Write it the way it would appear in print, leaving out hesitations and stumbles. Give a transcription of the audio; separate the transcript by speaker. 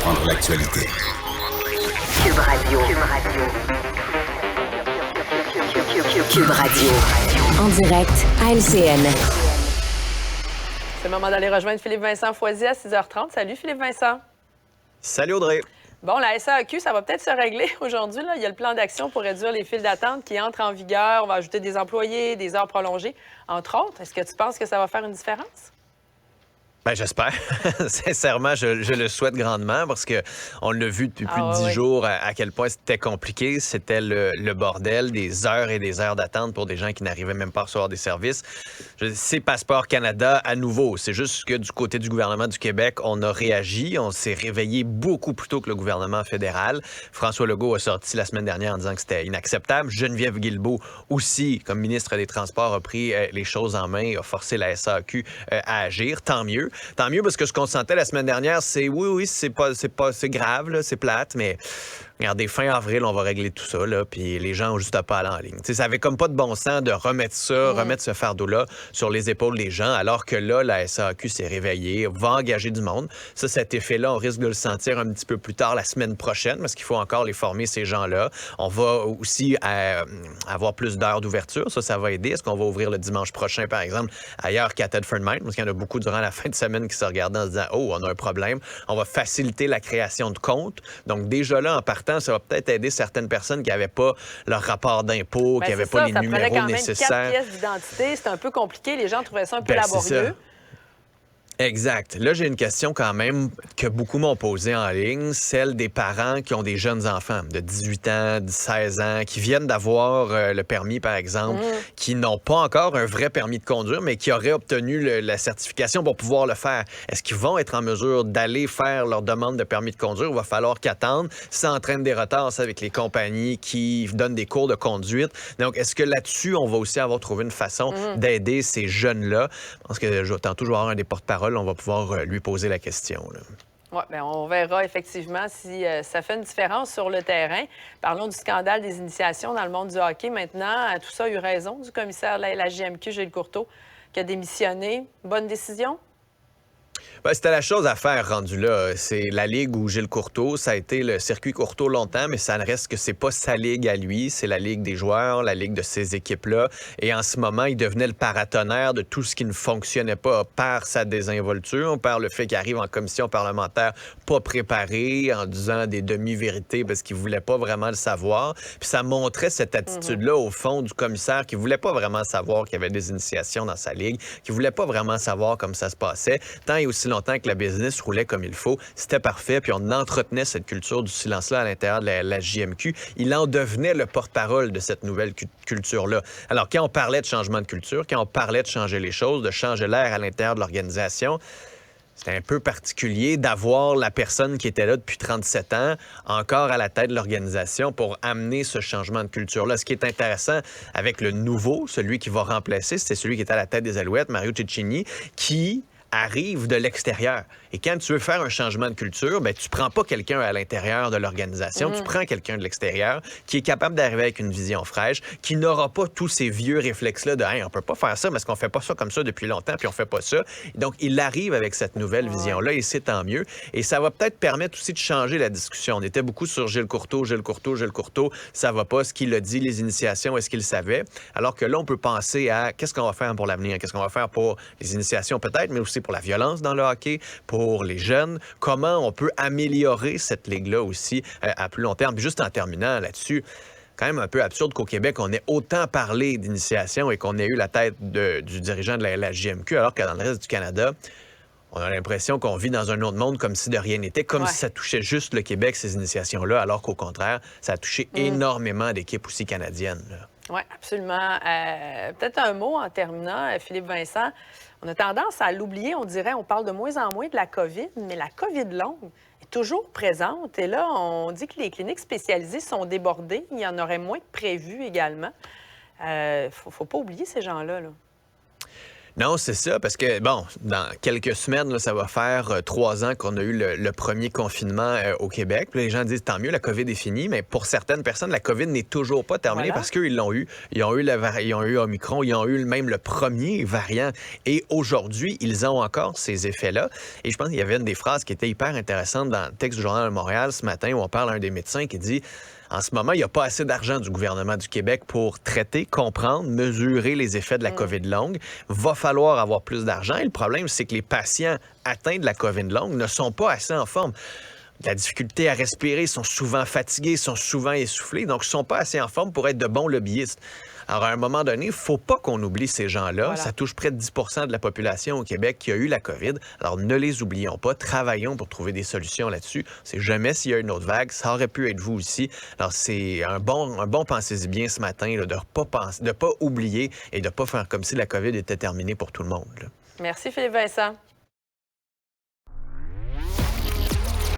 Speaker 1: comprendre l'actualité.
Speaker 2: Cube Radio. Cube Radio. En direct à LCN.
Speaker 3: C'est le moment d'aller rejoindre Philippe Vincent Foisy à 6h30. Salut Philippe Vincent.
Speaker 4: Salut Audrey.
Speaker 3: Bon, la SAQ, ça va peut-être se régler aujourd'hui. Il y a le plan d'action pour réduire les files d'attente qui entre en vigueur. On va ajouter des employés, des heures prolongées, entre autres. Est-ce que tu penses que ça va faire une différence?
Speaker 4: Ben, j'espère. Sincèrement, je le souhaite grandement parce que on l'a vu depuis plus de 10 jours à quel point c'était compliqué. C'était le bordel, des heures et des heures d'attente pour des gens qui n'arrivaient même pas à recevoir des services. C'est Passeport Canada à nouveau. C'est juste que du côté du gouvernement du Québec, on a réagi. On s'est réveillé beaucoup plus tôt que le gouvernement fédéral. François Legault a sorti la semaine dernière en disant que c'était inacceptable. Geneviève Guilbeault aussi, comme ministre des Transports, a pris les choses en main, a forcé la SAQ à agir. Tant mieux. Tant mieux parce que ce qu'on sentait la semaine dernière, c'est oui, c'est grave, là, c'est plate, mais regardez, fin avril, on va régler tout ça, là, puis les gens ont juste pas aller en ligne. T'sais, ça avait comme pas de bon sens de remettre ce fardeau-là sur les épaules des gens, alors que là, la SAQ s'est réveillée, va engager du monde. Ça, cet effet-là, on risque de le sentir un petit peu plus tard la semaine prochaine, parce qu'il faut encore les former, ces gens-là. On va aussi avoir plus d'heures d'ouverture. Ça va aider. Est-ce qu'on va ouvrir le dimanche prochain, par exemple, ailleurs qu'à Thetford Mines? Parce qu'il y en a beaucoup durant la fin de semaine qui se regardent en se disant « Oh, on a un problème. » On va faciliter la création de comptes. Donc, déjà là, en partant, ça va peut-être aider certaines personnes qui n'avaient pas leur rapport d'impôt, qui n'avaient pas les numéros nécessaires.
Speaker 3: Ça prenait quand même 4 pièces d'identité. C'était un peu compliqué. Les gens trouvaient ça un peu laborieux.
Speaker 4: Exact. Là, j'ai une question quand même que beaucoup m'ont posée en ligne, celle des parents qui ont des jeunes enfants de 18 ans, de 16 ans, qui viennent d'avoir le permis, par exemple, qui n'ont pas encore un vrai permis de conduire, mais qui auraient obtenu la certification pour pouvoir le faire. Est-ce qu'ils vont être en mesure d'aller faire leur demande de permis de conduire? Il va falloir qu'attendre. Ça entraîne des retards avec les compagnies qui donnent des cours de conduite. Donc, est-ce que là-dessus, on va aussi avoir trouvé une façon d'aider ces jeunes-là? Parce que tantôt, je vais avoir un des porte-parole, on va pouvoir lui poser la question.
Speaker 3: Oui, bien, on verra effectivement si ça fait une différence sur le terrain. Parlons du scandale des initiations dans le monde du hockey. Maintenant, tout ça a eu raison du commissaire de la JMQ, Gilles Courteau, qui a démissionné. Bonne décision?
Speaker 4: Ben, c'était la chose à faire rendu là. C'est la ligue où Gilles Courteau, ça a été le circuit Courteau longtemps, mais ça ne reste que c'est pas sa ligue à lui, c'est la ligue des joueurs, la ligue de ces équipes-là. Et en ce moment, il devenait le paratonnerre de tout ce qui ne fonctionnait pas par sa désinvolture, par le fait qu'il arrive en commission parlementaire pas préparé, en disant des demi-vérités parce qu'il voulait pas vraiment le savoir. Puis ça montrait cette attitude-là au fond du commissaire qui voulait pas vraiment savoir qu'il y avait des initiations dans sa ligue, qui voulait pas vraiment savoir comment ça se passait. Tant et aussi longtemps que la business roulait comme il faut, c'était parfait, puis on entretenait cette culture du silence-là à l'intérieur de la JMQ. Il en devenait le porte-parole de cette nouvelle culture-là. Alors, quand on parlait de changement de culture, quand on parlait de changer les choses, de changer l'air à l'intérieur de l'organisation, c'était un peu particulier d'avoir la personne qui était là depuis 37 ans encore à la tête de l'organisation pour amener ce changement de culture-là. Ce qui est intéressant avec le nouveau, celui qui va remplacer, c'était celui qui était à la tête des Alouettes, Mario Cecchini, qui arrive de l'extérieur. Et quand tu veux faire un changement de culture, ben, tu prends pas quelqu'un à l'intérieur de l'organisation, tu prends quelqu'un de l'extérieur qui est capable d'arriver avec une vision fraîche, qui n'aura pas tous ces vieux réflexes-là de hey, on peut pas faire ça parce qu'on fait pas ça comme ça depuis longtemps, puis on fait pas ça. Donc, il arrive avec cette nouvelle vision-là et c'est tant mieux. Et ça va peut-être permettre aussi de changer la discussion. On était beaucoup sur Gilles Courteau, ça va pas, ce qu'il a dit, les initiations, est-ce qu'il savait? Alors que là, on peut penser à qu'est-ce qu'on va faire pour l'avenir, qu'est-ce qu'on va faire pour les initiations peut-être, mais aussi pour la violence dans le hockey, pour les jeunes, comment on peut améliorer cette ligue-là aussi à plus long terme. Puis juste en terminant là-dessus, quand même un peu absurde qu'au Québec, on ait autant parlé d'initiation et qu'on ait eu la tête du dirigeant de la JMQ, alors que dans le reste du Canada, on a l'impression qu'on vit dans un autre monde comme si de rien n'était, comme si ça touchait juste le Québec, ces initiations-là, alors qu'au contraire, ça a touché énormément d'équipes aussi canadiennes.
Speaker 3: Oui, absolument. Peut-être un mot en terminant, Philippe Vincent. On a tendance à l'oublier, on dirait, on parle de moins en moins de la COVID, mais la COVID longue est toujours présente. Et là, on dit que les cliniques spécialisées sont débordées. Il y en aurait moins que prévu également. Faut pas oublier ces gens-là.
Speaker 4: Non, c'est ça, parce que, bon, dans quelques semaines, là, ça va faire 3 ans qu'on a eu le premier confinement au Québec. Puis les gens disent, tant mieux, la COVID est finie, mais pour certaines personnes, la COVID n'est toujours pas terminée parce qu'ils l'ont eu. Ils ont eu Omicron, ils ont eu même le premier variant. Et aujourd'hui, ils ont encore ces effets-là. Et je pense qu'il y avait une des phrases qui était hyper intéressante dans le texte du Journal de Montréal ce matin où on parle à un des médecins qui dit... En ce moment, il n'y a pas assez d'argent du gouvernement du Québec pour traiter, comprendre, mesurer les effets de la COVID longue. Va falloir avoir plus d'argent. Et le problème, c'est que les patients atteints de la COVID longue ne sont pas assez en forme. La difficulté à respirer, sont souvent fatigués, sont souvent essoufflés, donc ils ne sont pas assez en forme pour être de bons lobbyistes. Alors, à un moment donné, il ne faut pas qu'on oublie ces gens-là.
Speaker 3: Voilà.
Speaker 4: Ça touche près de 10 de la population au Québec qui a eu la COVID. Alors, ne les oublions pas. Travaillons pour trouver des solutions là-dessus. C'est jamais s'il y a une autre vague. Ça aurait pu être vous aussi. Alors, c'est un bon pensez-y bien ce matin là, de ne pas oublier et de ne pas faire comme si la COVID était terminée pour tout le monde. Là.
Speaker 3: Merci, Philippe Vincent.